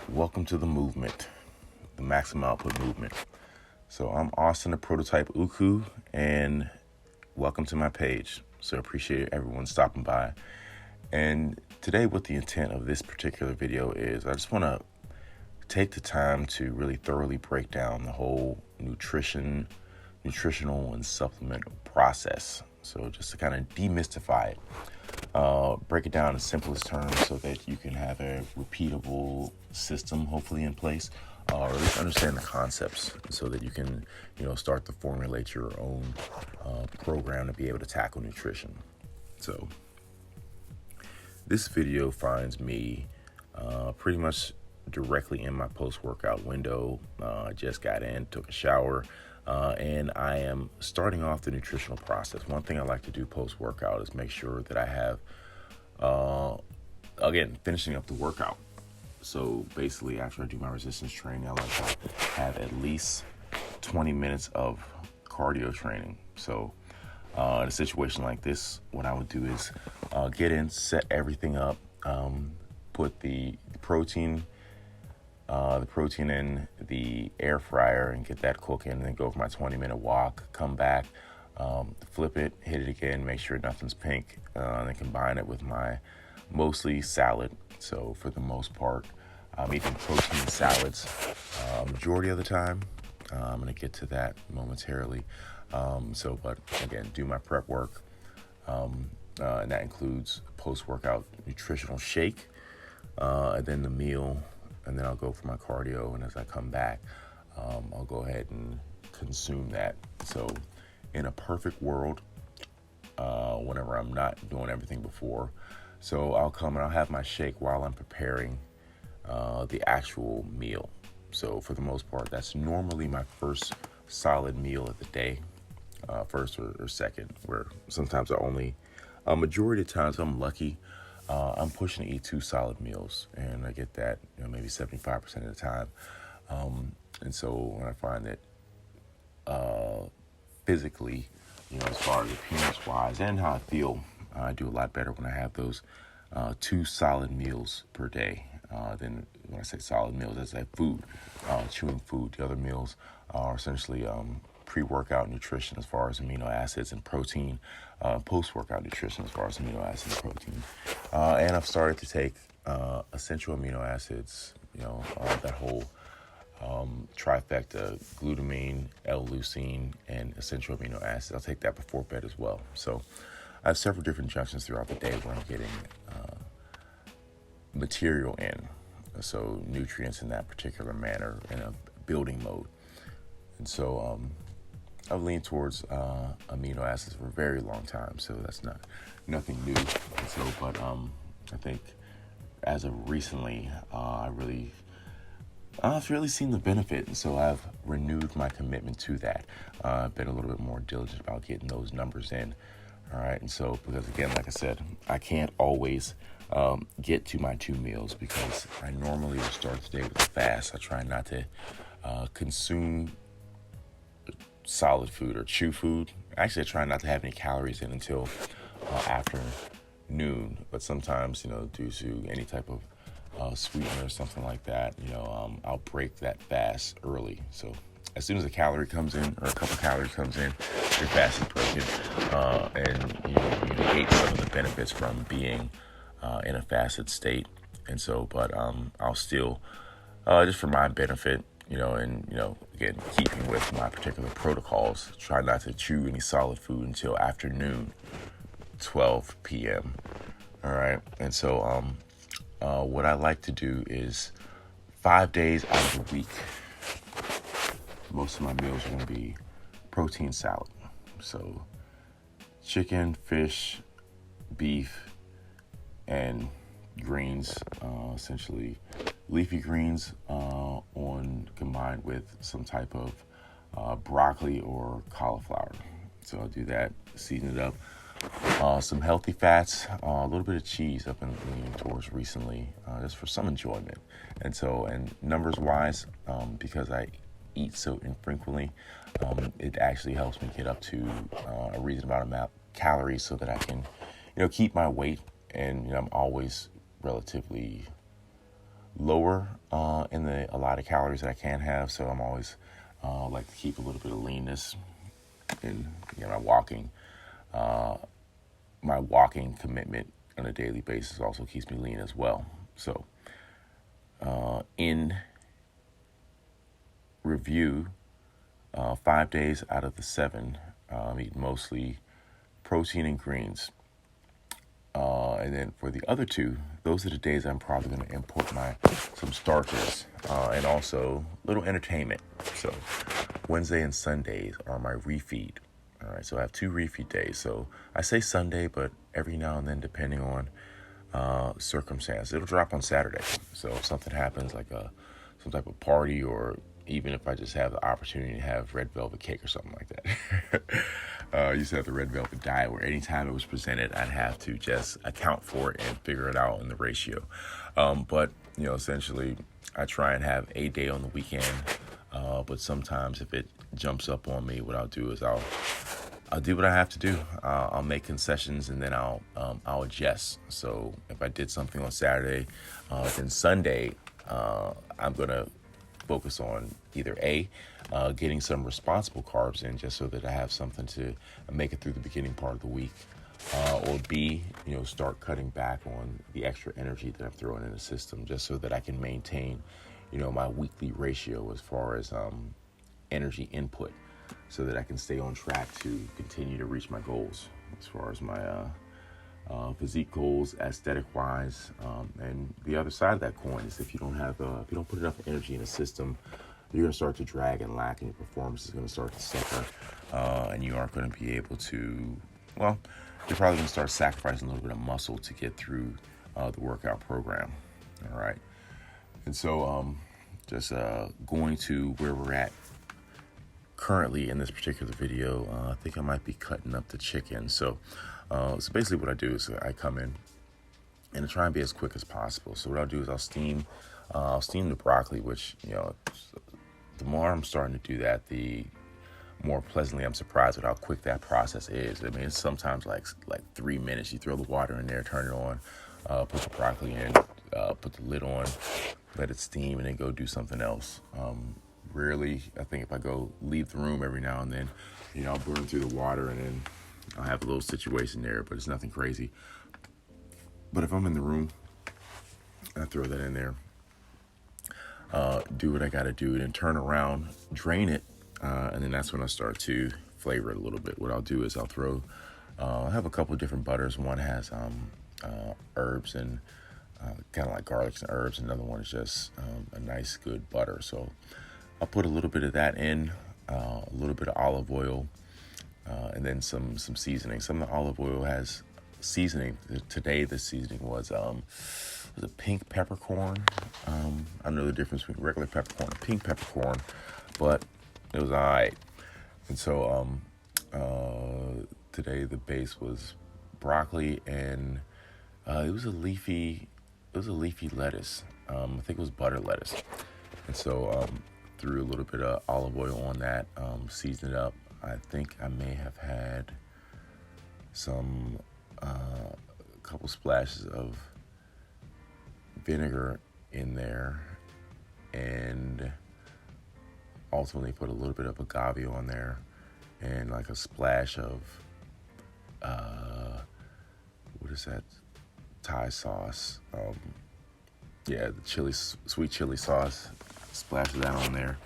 Welcome to the movement, the maximum output movement. So I'm Austin, the prototype Uku, and welcome to my page. So I appreciate everyone stopping by. And today, what the intent of this particular video is, I just want to take the time to really thoroughly break down the whole nutritional and supplement process. So just to kind of demystify it. Break it down in simplest terms so that you can have a repeatable system hopefully in place, or at least understand the concepts so that you can, start to formulate your own program to be able to tackle nutrition. So this video finds me pretty much directly in my post-workout window. I just got in, took a shower, and I am starting off the nutritional process. One thing I like to do post-workout is make sure that I have, finishing up the workout. So basically, after I do my resistance training, I like to have at least 20 minutes of cardio training. So in a situation like this, what I would do is get in, set everything up, put the protein in the air fryer and get that cooking, and then go for my 20-minute walk, come back, flip it, hit it again, make sure nothing's pink, and then combine it with my mostly salad. So for the most part, I'm eating protein salads majority of the time. I'm going to get to that momentarily. But again, do my prep work, and that includes post-workout nutritional shake, and then the meal, and then I'll go for my cardio, and as I come back, I'll go ahead and consume that. So in a perfect world, whenever I'm not doing everything before, so I'll come and I'll have my shake while I'm preparing the actual meal. So for the most part, that's normally my first solid meal of the day, first or second, where sometimes a majority of times I'm lucky, I'm pushing to eat 2 solid meals, and I get that maybe 75% of the time. And so when I find that physically, as far as appearance-wise and how I feel, I do a lot better when I have those 2 solid meals per day. Then when I say solid meals, that's like food, chewing food. The other meals are essentially pre-workout nutrition as far as amino acids and protein, post-workout nutrition as far as amino acids and protein. And I've started to take essential amino acids, that whole trifecta: glutamine, L-leucine, and essential amino acids. I'll take that before bed as well. So I have several different junctions throughout the day where I'm getting material in, so nutrients in that particular manner in a building mode. And so I've leaned towards amino acids for a very long time, so that's nothing new. And so, but I think as of recently, I've really seen the benefit, and so I've renewed my commitment to that. I've been a little bit more diligent about getting those numbers in. All right, and so because again, like I said, I can't always get to my 2 meals because I normally will start the day with a fast. I try not to consume solid food or chew food. Actually, I try not to have any calories in until after noon. But sometimes, due to any type of sweetener or something like that, I'll break that fast early. So as soon as a calorie comes in, or a couple calories comes in, your fast is broken, and you negate some of the benefits from being in a fasted state. And so, but I'll still, just for my benefit, again, keeping with my particular protocols, try not to chew any solid food until afternoon, 12 p.m. All right. And so what I like to do is 5 days out of the week, most of my meals are going to be protein salad. So chicken, fish, beef, and greens, essentially leafy greens combined with some type of broccoli or cauliflower. So I'll do that, season it up. Some healthy fats, a little bit of cheese I've been leaning towards recently, just for some enjoyment. And numbers wise, because I eat so infrequently, it actually helps me get up to a reasonable amount of calories so that I can, keep my weight. And I'm always relatively lower in a lot of calories that I can have. So I'm always like to keep a little bit of leanness in my walking. My walking commitment on a daily basis also keeps me lean as well. So in review, 5 days out of the 7, I eat mostly protein and greens. And then for the other 2, those are the days I'm probably going to import some starches and also little entertainment. So Wednesday and Sundays are my refeed. All right, so I have 2 refeed days. So I say Sunday, but every now and then, depending on circumstance, it'll drop on Saturday. So if something happens, like some type of party, or even if I just have the opportunity to have red velvet cake or something like that. I used to have the red velvet diet where anytime it was presented, I'd have to just account for it and figure it out in the ratio. But, essentially, I try and have a day on the weekend. But sometimes if it jumps up on me, what I'll do is I'll do what I have to do. I'll make concessions, and then I'll adjust. So if I did something on Saturday, then Sunday, I'm going to focus on either getting some responsible carbs in, just so that I have something to make it through the beginning part of the week, or B, start cutting back on the extra energy that I'm throwing in the system, just so that I can maintain, my weekly ratio as far as energy input, so that I can stay on track to continue to reach my goals as far as my physique goals, aesthetic wise. And the other side of that coin is if you don't put enough energy in the system, you're going to start to drag and lack, and your performance is going to start to suffer, and you aren't going to be able to, you're probably going to start sacrificing a little bit of muscle to get through the workout program. All right. And so just going to where we're at currently in this particular video, I think I might be cutting up the chicken. So basically what I do is I come in and I try and be as quick as possible. So what I'll do is I'll steam the broccoli, which, the more I'm starting to do that, the more pleasantly I'm surprised with how quick that process is. I mean, it's sometimes like 3 minutes. You throw the water in there, turn it on, put the broccoli in, put the lid on, let it steam, and then go do something else. Rarely, I think if I go leave the room every now and then, I'll burn through the water, and then I'll have a little situation there, but it's nothing crazy. But if I'm in the room, I throw that in there, do what I got to do, and then turn around, drain it, and then that's when I start to flavor it a little bit. What I'll do is I have a couple of different butters. One has herbs and kind of like garlics and herbs. Another one is just a nice, good butter. So I'll put a little bit of that in, a little bit of olive oil, and then some seasoning. Some of the olive oil has seasoning. Today, the seasoning was a pink peppercorn. I don't know the difference between regular peppercorn and pink peppercorn, but it was all right. And so today the base was broccoli, and it was a leafy lettuce. I think it was butter lettuce. And so threw a little bit of olive oil on that, seasoned it up. I think I may have had some couple splashes of vinegar in there, and ultimately put a little bit of agave on there, and like a splash of what is that, Thai sauce, the sweet chili sauce, splash of that on there.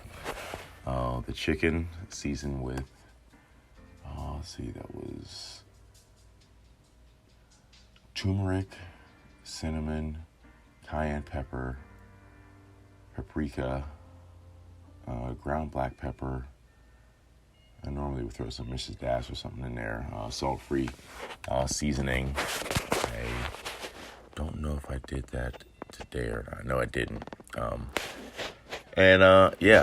The chicken seasoned with that was turmeric, cinnamon, cayenne pepper, paprika, ground black pepper. I normally would throw some Mrs. Dash or something in there, salt-free seasoning. I don't know if I did that today or not. No, I didn't.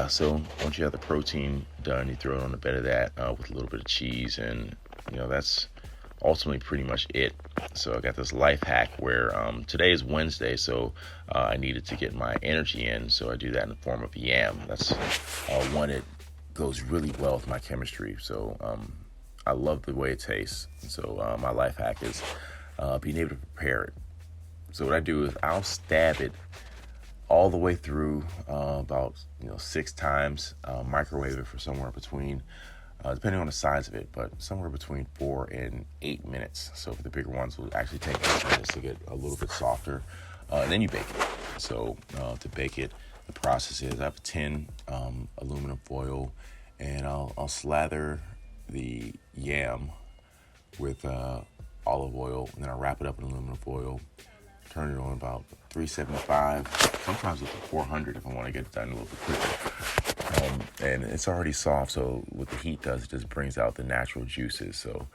So once you have the protein done, you throw it on the bed of that with a little bit of cheese, and that's ultimately pretty much it. So I got this life hack where today is Wednesday, so I needed to get my energy in, so I do that in the form of yam. That's one, it goes really well with my chemistry, so I love the way it tastes. So my life hack is being able to prepare it. So what I do is I'll stab it all the way through about 6 times. Microwave it for somewhere between, depending on the size of it, but somewhere between 4 and 8 minutes. So for the bigger ones, will actually take 8 minutes to get a little bit softer. And then you bake it. So to bake it, the process is I have a tin, aluminum foil, and I'll slather the yam with olive oil, and then I wrap it up in aluminum foil, turn it on about 375, sometimes up to 400 if I want to get it done a little bit quicker. And it's already soft, so what the heat does, it just brings out the natural juices. So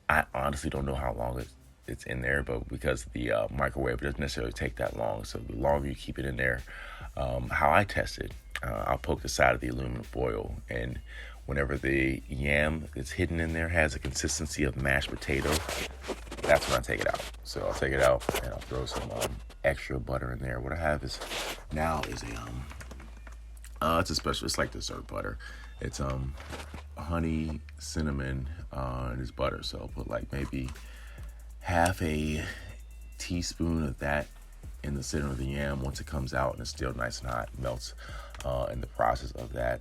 I honestly don't know how long it's in there, but because the microwave, it doesn't necessarily take that long. So the longer you keep it in there, how I test it, I'll poke the side of the aluminum foil, and whenever the yam that's hidden in there has a consistency of mashed potato, that's when I take it out. So I'll take it out and I'll throw some extra butter in there. What I have is it's a special, it's like dessert butter. It's honey, cinnamon, and it's butter. So I'll put like maybe half a teaspoon of that in the center of the yam. Once it comes out and it's still nice and hot, melts in the process of that.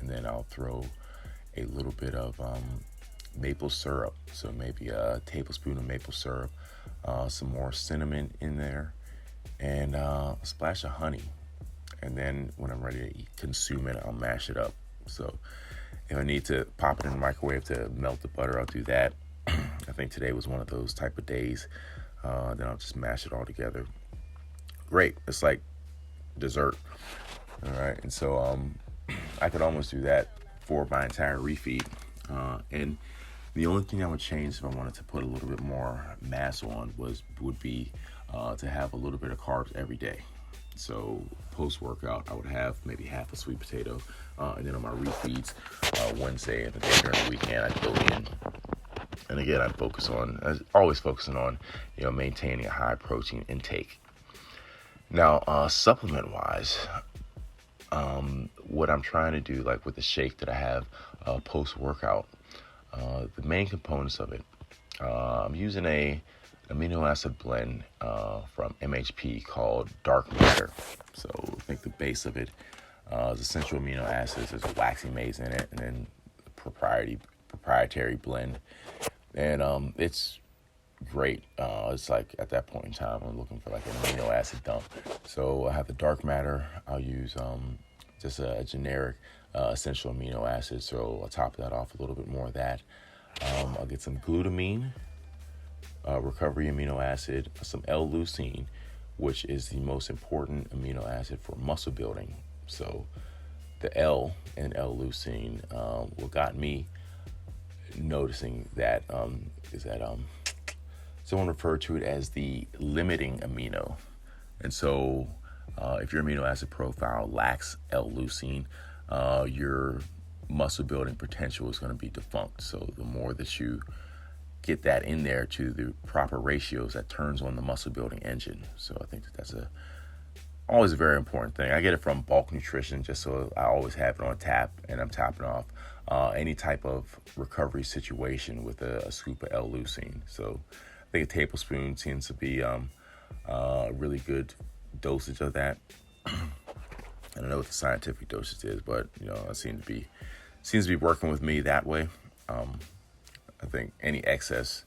And then I'll throw a little bit of maple syrup. So maybe a tablespoon of maple syrup, some more cinnamon in there, and a splash of honey. And then when I'm ready to consume it, I'll mash it up. So if I need to pop it in the microwave to melt the butter, I'll do that. I think today was one of those type of days. Then I'll just mash it all together. Great. It's like dessert. All right. And so I could almost do that for my entire refeed. And the only thing I would change if I wanted to put a little bit more mass on would be to have a little bit of carbs every day. So post-workout, I would have maybe half a sweet potato. And then on my refeeds, Wednesday and the day during the weekend, I'd go in. And again, I always focusing on, maintaining a high protein intake. Now, supplement-wise, what I'm trying to do, like with the shake that I have post-workout, the main components of it, I'm using a amino acid blend from MHP called Dark Matter. So I think the base of it is essential amino acids. There's waxy maize in it, and then proprietary blend. And it's great. It's like at that point in time, I'm looking for like an amino acid dump. So I have the Dark Matter. I'll use just a generic essential amino acid. So I'll top that off a little bit more of that. I'll get some glutamine, recovery amino acid, some L-leucine, which is the most important amino acid for muscle building. So the L in L-leucine, what got me noticing that is that someone referred to it as the limiting amino. And so if your amino acid profile lacks L-leucine, your muscle building potential is going to be defunct. So the more that you get that in there to the proper ratios, that turns on the muscle building engine. So I think that's always a very important thing. I get it from bulk nutrition, just so I always have it on tap, and I'm topping off any type of recovery situation with a scoop of L-leucine. So I think a tablespoon seems to be a really good dosage of that. I don't know what the scientific dosage is, but it seems to be working with me that way. I think any excess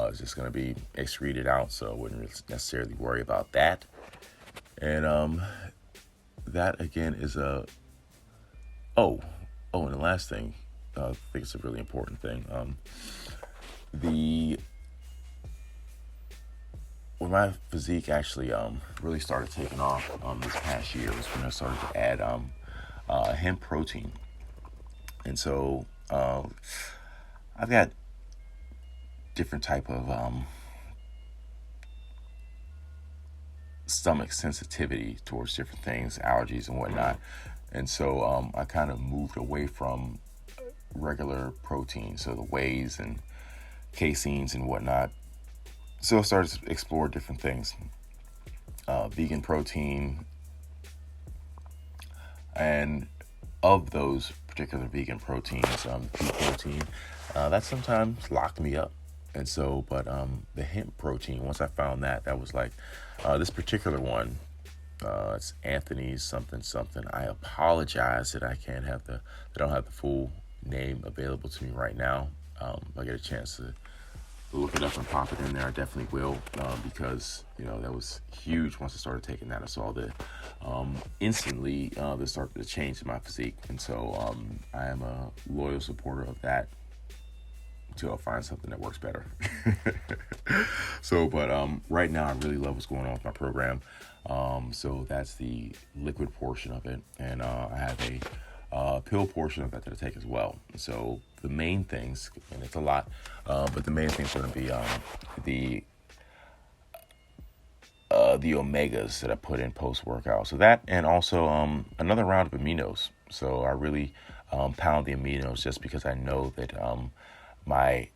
is just going to be excreted out, so I wouldn't necessarily worry about that. And that again is and the last thing, I think it's a really important thing. When my physique actually really started taking off this past year was when I started to add hemp protein. And so I've got different type of stomach sensitivity towards different things, allergies and whatnot. And so I kind of moved away from regular protein, so the wheys and caseins and whatnot. So I started to explore different things, vegan protein, and of those particular vegan proteins, pea protein, that sometimes locked me up. And so, but the hemp protein, once I found that was like, this particular one It's Anthony something something. I apologize that I don't have the full name available to me right now. If I get a chance to look it up and pop it in there, I definitely will, because that was huge. Once I started taking that, I saw that instantly this started to change my physique, and so I am a loyal supporter of that until I find something that works better. But right now I really love what's going on with my program. So that's the liquid portion of it, and I have a pill portion of that that I take as well. So the main things, and it's a lot, but the main thing's going to be the omegas that I put in post workout. So that, and also another round of aminos. So I really pound the aminos just because I know that my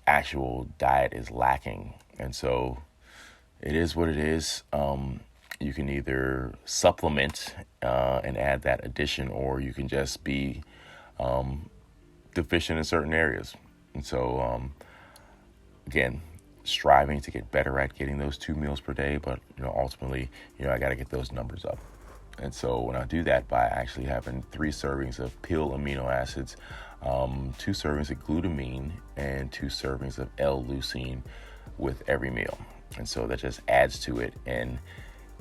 actual diet is lacking, and so it is what it is. You can either supplement and add that addition, or you can just be deficient in certain areas. And so, again, striving to get better at getting those 2 meals per day, but ultimately, I got to get those numbers up. And so when I do that by actually having 3 servings of pill amino acids, 2 servings of glutamine, and 2 servings of L-leucine with every meal. And so that just adds to it, and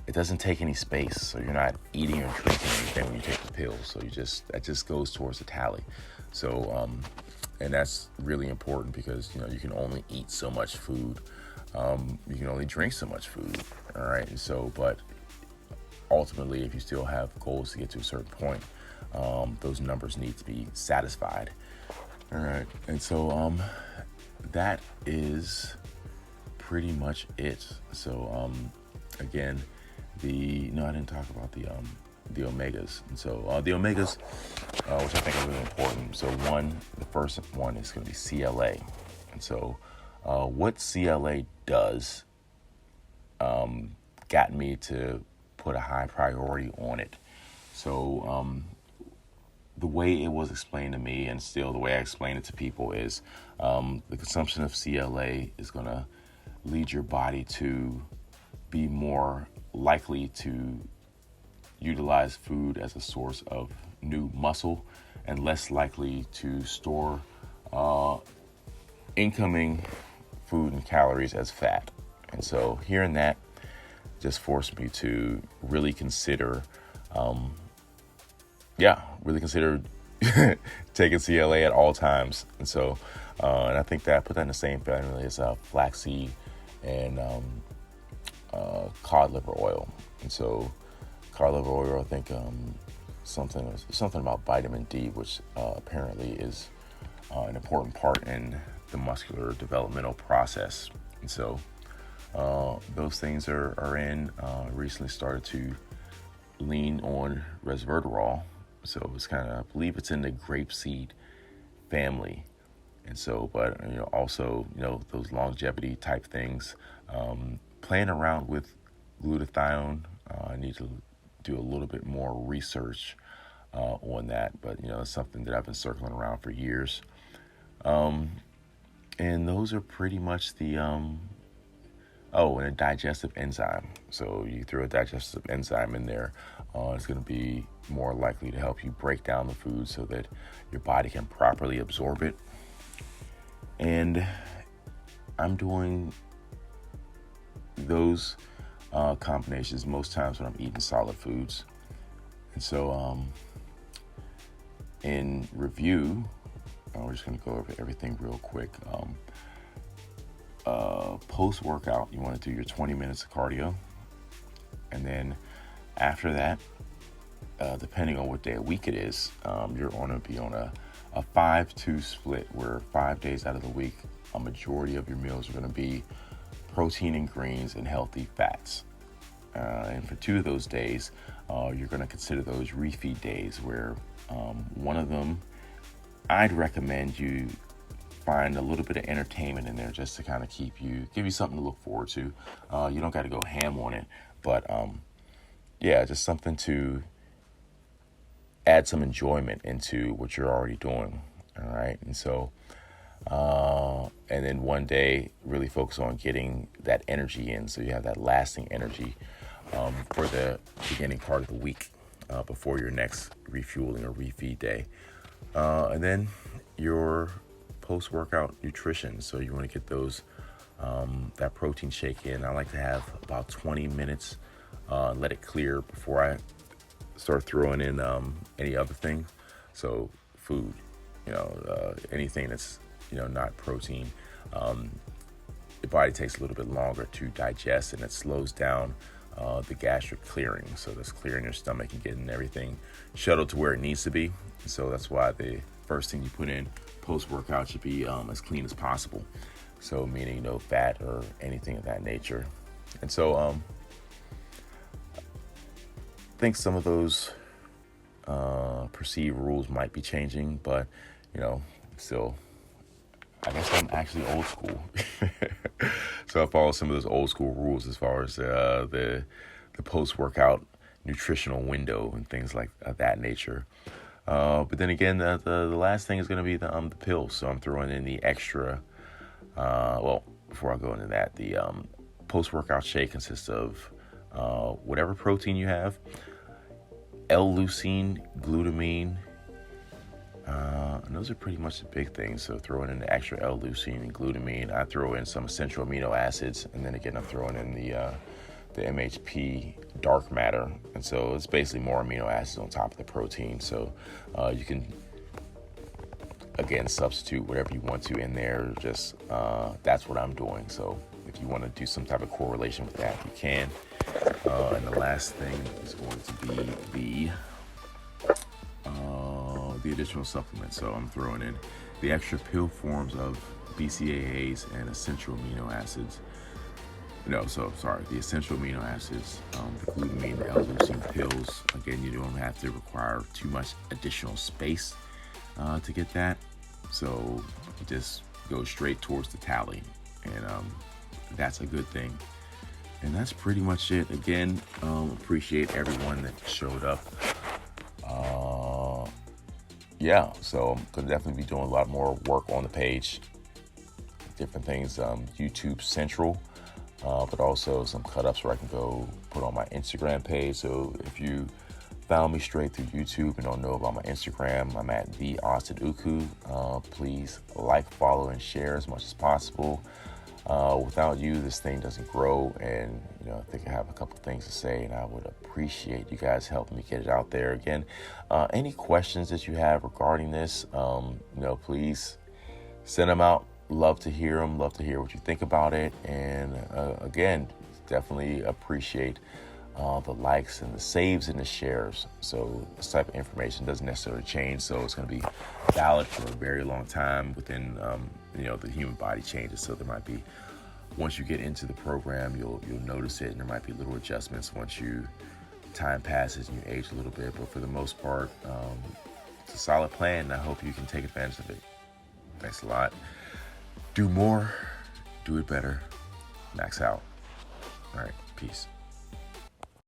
it doesn't take any space. So you're not eating or drinking anything when you take the pills. So that just goes towards the tally. So, and that's really important because, you can only eat so much food. You can only drink so much food. All right. And so, but ultimately, if you still have goals to get to a certain point, those numbers need to be satisfied. All right. And so, that is pretty much it. So, again, I didn't talk about the omegas. And so the omegas, which I think are really important. So the first one is going to be CLA. And so what CLA does got me to put a high priority on it. So the way it was explained to me, and still the way I explain it to people, is the consumption of CLA is going to lead your body to be more likely to utilize food as a source of new muscle, and less likely to store incoming food and calories as fat. And so hearing that just forced me to really consider taking CLA at all times. And so and I think that I put that in the same family as flaxseed and cod liver oil. And so cod liver oil, I think something about vitamin D, which apparently is an important part in the muscular developmental process. And so those things are in. Recently started to lean on resveratrol. So it's I believe it's in the grapeseed family. And so, but also those longevity type things. Playing around with glutathione. I need to do a little bit more research on that, but it's something that I've been circling around for years. And those are pretty much the and a digestive enzyme. So you throw a digestive enzyme in there, it's going to be more likely to help you break down the food so that your body can properly absorb it. And I'm doing those combinations most times when I'm eating solid foods. And so in review, we're just going to go over everything real quick. Post-workout, you want to do your 20 minutes of cardio. And then after that, depending on what day of week it is, you're going to be on a 5-2 split, where 5 days out of the week, a majority of your meals are going to be protein and greens and healthy fats. And for 2 of those days, you're going to consider those refeed days, where one of them, I'd recommend you find a little bit of entertainment in there just to kind of give you something to look forward to. You don't got to go ham on it, but just something to add some enjoyment into what you're already doing. All right. And so, and then one day really focus on getting that energy in, so you have that lasting energy for the beginning part of the week before your next refueling or refeed day. And then your post-workout nutrition. So you want to get those that protein shake in. I like to have about 20 minutes, let it clear before I start throwing in any other thing. So food, anything that's not protein. Your body takes a little bit longer to digest, and it slows down the gastric clearing. So that's clearing your stomach and getting everything shuttled to where it needs to be. So that's why the first thing you put in post-workout should be as clean as possible. So meaning no fat or anything of that nature. And so I think some of those perceived rules might be changing, but still, I guess I'm actually old school. So I follow some of those old school rules as far as the post-workout nutritional window and things like that nature. But then again, the last thing is going to be the pills. So I'm throwing in the extra. Before I go into that, the post-workout shake consists of whatever protein you have, L-leucine, glutamine, and those are pretty much the big things. So throwing in the extra L-leucine and glutamine. I throw in some essential amino acids, and then again I'm throwing in the MHP dark matter, and so it's basically more amino acids on top of the protein. So you can again substitute whatever you want to in there. Just that's what I'm doing. So if you want to do some type of correlation with that, you can. And the last thing is going to be the additional supplements. So I'm throwing in the extra pill forms of BCAAs and essential amino acids. The essential amino acids, the glutamine, the L-leucine pills. Again, you don't have to require too much additional space to get that. So you just go straight towards the tally, and that's a good thing. And that's pretty much it. Again, appreciate everyone that showed up. So I'm gonna definitely be doing a lot more work on the page. Different things, YouTube Central, but also some cut-ups where I can go put on my Instagram page. So if you found me straight through YouTube and don't know about my Instagram, I'm at the Austin Uku. Please like, follow, and share as much as possible. Without you, this thing doesn't grow, and I think I have a couple things to say, and I would appreciate you guys helping me get it out there. Again, any questions that you have regarding this, please send them out. Love to hear them. Love to hear what you think about it. And again, definitely appreciate the likes and the saves and the shares. So this type of information doesn't necessarily change. So it's going to be valid for a very long time within, the human body changes. So there might be, once you get into the program, you'll notice it, and there might be little adjustments once time passes and you age a little bit. But for the most part, it's a solid plan, and I hope you can take advantage of it. Thanks a lot. Do more, do it better, max out. All right, peace.